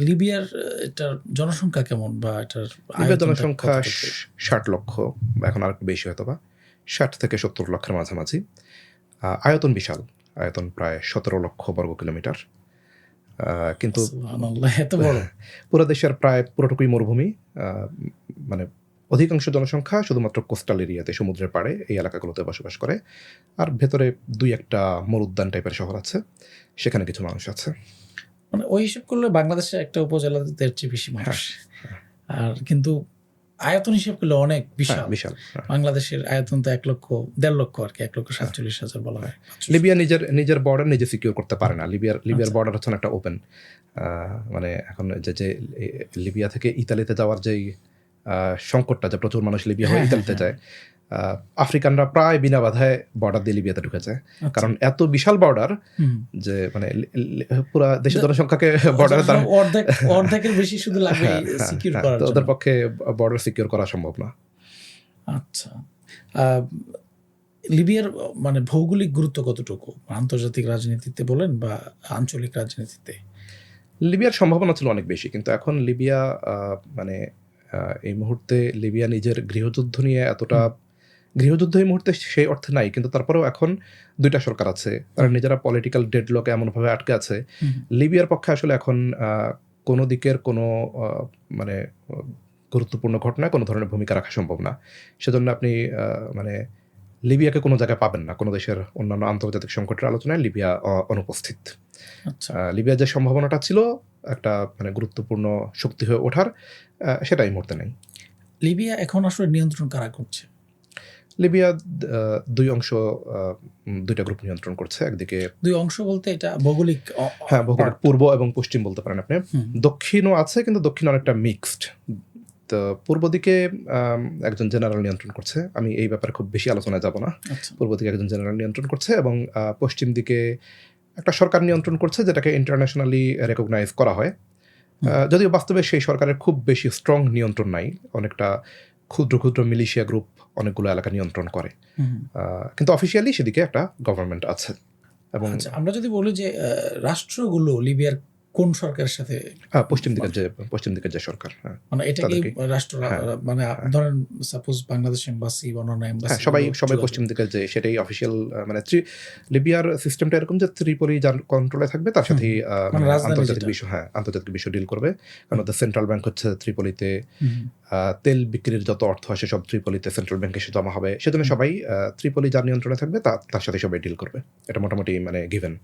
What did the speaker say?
লিবিয়ার এটার জনসংখ্যা কেমন বা এটার লিবিয়ার জনসংখ্যা 60 লক্ষ বা এখন আরেকটু বেশি হয়তোবা 60 থেকে 70 লক্ষের মাঝামাঝি। আয়তন বিশাল, আয়তন প্রায় 17 লক্ষ বর্গ কিলোমিটার। কিন্তু এত বড় পুরো দেশের প্রায় পুরোটুকুই মরুভূমি। মানে অধিকাংশ জনসংখ্যা শুধুমাত্র কোস্টাল এরিয়াতে, সমুদ্রের পাড়ে এই এলাকাগুলোতে বসবাস করে। আর ভেতরে 2-1টা মরুদ্যান টাইপের শহর আছে, সেখানে কিছু মানুষ আছে। মানে ওই হিসেব করলে বাংলাদেশের একটা উপজেলাতে 1.5 চেয়ে বেশি মানুষ। আর কিন্তু আয়তন হিসেব করলে অনেক বিশাল। বাংলাদেশের আয়তন তো 1.5 লক্ষ আর কি, 1,47,000 বলা হয়। লিবিয়া নিজের বর্ডার নিজে সিকিউর করতে পারে না। লিবিয়ার বর্ডার হচ্ছে একটা ওপেন। মানে এখন যে লিবিয়া থেকে ইতালিতে যাওয়ার যেই সংকটটা, যে প্রচুর মানুষ লিবিয়া হয়ে ইতালিতে যায়, আফ্রিকানরা প্রায় বিনা বাধায় বর্ডার দিয়ে লিবিয়াতে ঢুকে যায়। কারণ এত বিশাল বর্ডার যে মানে পুরো দেশের জনসংখ্যাকে বর্ডারে অর্ধেকের বেশি শুধু লাগবে সিকিউর করার জন্য। ওদের পক্ষে বর্ডার সিকিউর করা সম্ভব না। আচ্ছা, লিবিয়ার মানে ভৌগোলিক গুরুত্ব কতটুকু আন্তর্জাতিক রাজনীতিতে বলেন বা আঞ্চলিক রাজনীতিতে? লিবিয়ার সম্ভাবনা ছিল অনেক বেশি, কিন্তু এখন লিবিয়া মানে এই মুহূর্তে লিবিয়া নিজের গৃহযুদ্ধ নিয়ে এতটা, গৃহযুদ্ধ এই মুহূর্তে সেই অর্থে নাই, কিন্তু তারপরেও এখন 2টা সরকার আছে, তারা নিজেরা পলিটিক্যাল ডেডলকে এমনভাবে আটকে আছে। লিবিয়ার পক্ষে আসলে এখন কোনো দিকের কোনো মানে গুরুত্বপূর্ণ ঘটনায় কোনো ধরনের ভূমিকা রাখা সম্ভব না। সেজন্য আপনি মানে লিবিয়াকে কোনো জায়গায় পাবেন না। কোনো দেশের অন্যান্য আন্তর্জাতিক সংকটের আলোচনায় লিবিয়া অনুপস্থিত। লিবিয়ার যে সম্ভাবনাটা ছিল একটা মানে গুরুত্বপূর্ণ শক্তি হয়ে ওঠার, সেটা এই মুহূর্তে নেই। লিবিয়া এখন আসলে নিয়ন্ত্রণ কারা করছে? লিবিয়া 2টা গ্রুপ নিয়ন্ত্রণ করছে। একদিকে 2 অংশ বলতে এটা ভৌগোলিক? হ্যাঁ, ভৌগোলিক পূর্ব এবং পশ্চিম বলতে পারেন আপনি। দক্ষিণও আছে, কিন্তু দক্ষিণ অনেকটা মিক্সড। তো পূর্ব দিকে একজন জেনারেল নিয়ন্ত্রণ করছে। আমি এই ব্যাপারে খুব বেশি আলোচনায় যাব না। পূর্ব দিকে একজন জেনারেল নিয়ন্ত্রণ করছে এবং পশ্চিম দিকে একটা সরকার নিয়ন্ত্রণ করছে, যেটাকে ইন্টারন্যাশনালি রেকগনাইজ করা হয়। যদিও বাস্তবে সেই সরকারের খুব বেশি স্ট্রং নিয়ন্ত্রণ নাই। অনেকটা ক্ষুদ্র ক্ষুদ্র মিলিশিয়া গ্রুপ অনেকগুলো এলাকা নিয়ন্ত্রণ করে, কিন্তু অফিসিয়ালি সেদিকে একটা গভর্নমেন্ট আছে। এবং আমরা যদি বলি যে রাষ্ট্রগুলো লিবিয়ার কোন সরকারের সাথে? পশ্চিম দিকের যে সরকার, মানে এটা কি রাষ্ট্র, মানে ধরেন সাপোজ বাংলাদেশ এমবাসি বা অন্যান্য এমবাসি, সবাই পশ্চিম দিকের যে, সেটাই অফিসিয়াল। মানে লিবিয়ার সিস্টেমটা এরকম যে ত্রিপলি যার কন্ট্রোলে থাকবে, তার সাথে আন্তর্জাতিক বিষয় ডিল করবে। কারণ ওদের সেন্ট্রাল ব্যাংক হচ্ছে ত্রিপলিতে। তেল বিক্রির যত অর্থ আসে সব ত্রিপলিতে সেন্ট্রাল ব্যাংকে এসে জমা হবে। সেজন্য সবাই ত্রিপলি যার নিয়ন্ত্রণে থাকবে তার সাথে সবাই ডিল করবে। এটা মোটামুটি মানে গিভেন।